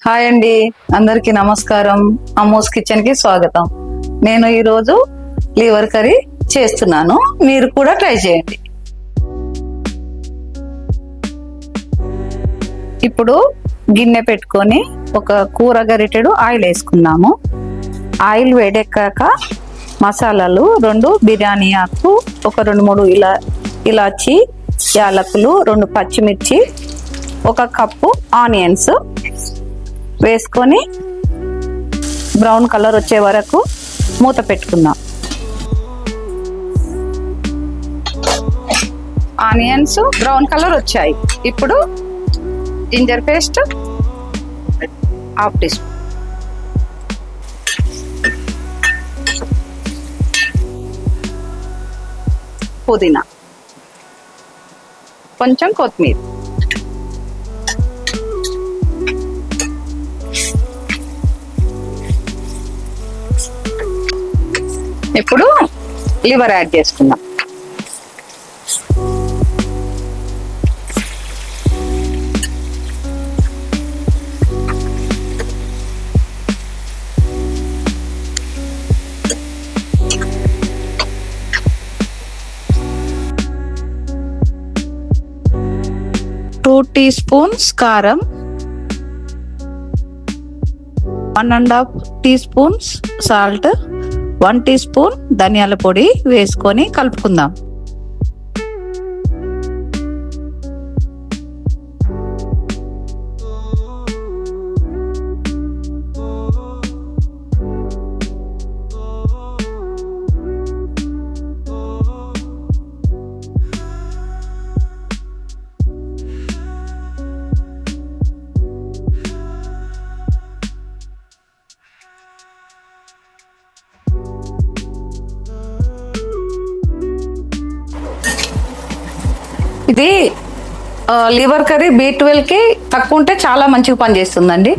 Hi అండి, అందరికీ నమస్కారం. అమ్మోస్ కిచెన్ కి స్వాగతం. నేను ఈరోజు లివర్ కర్రీ చేస్తున్నాను, మీరు కూడా ట్రై చేయండి. ఇప్పుడు గిన్నె పెట్టుకొని ఒక కూర గరిటెడు ఆయిల్ వేసుకున్నాము. ఆయిల్ వేడెక్కాక మసాలాలు 2 బిర్యానీ ఆకు, ఒక 2-3 ఇలాచి, యాలకులు, 2 పచ్చిమిర్చి, 1 కప్పు ఆనియన్స్ వేసుకొని బ్రౌన్ కలర్ వచ్చే వరకు మూత పెట్టుకుందాం. ఆనియన్స్ బ్రౌన్ కలర్ వచ్చాయి. ఇప్పుడు జింజర్ పేస్ట్ ½ టీ స్పూన్, పుదీనా, కొంచెం కొత్తిమీర, ఇప్పుడు లివర్ యాడ్ చేసుకుందాం. టూ టీ స్పూన్స్ కారం, 1½ teaspoons salt, 1 teaspoon ధనియాల పొడి వేసుకొని కలుపుకుందాం. ఇది లివర్ కర్రీ B12 కి తక్కువ ఉంటే చాలా మంచిగా పనిచేస్తుందండి.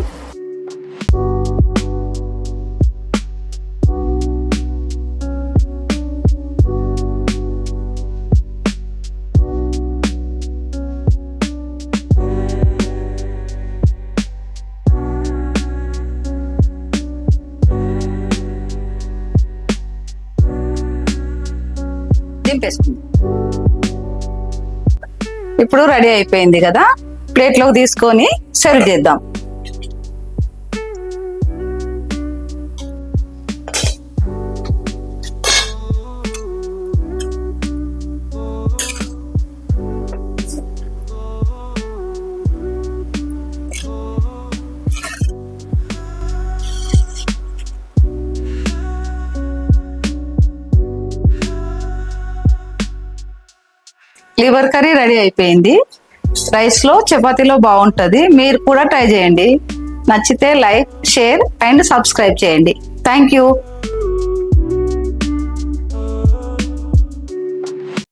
దింపేసుకుందాం. ఇప్పుడు రెడీ అయిపోయింది కదా, ప్లేట్లోకి తీసుకొని సర్వ్ చేద్దాం. లివర్ కర్రీ రెడీ అయిపోయింది. రైస్ లో, చపాతీలో బాగుంటది. మీరు కూడా ట్రై చేయండి. నచ్చితే లైక్, షేర్ అండ్ సబ్స్క్రైబ్ చేయండి. Thank you.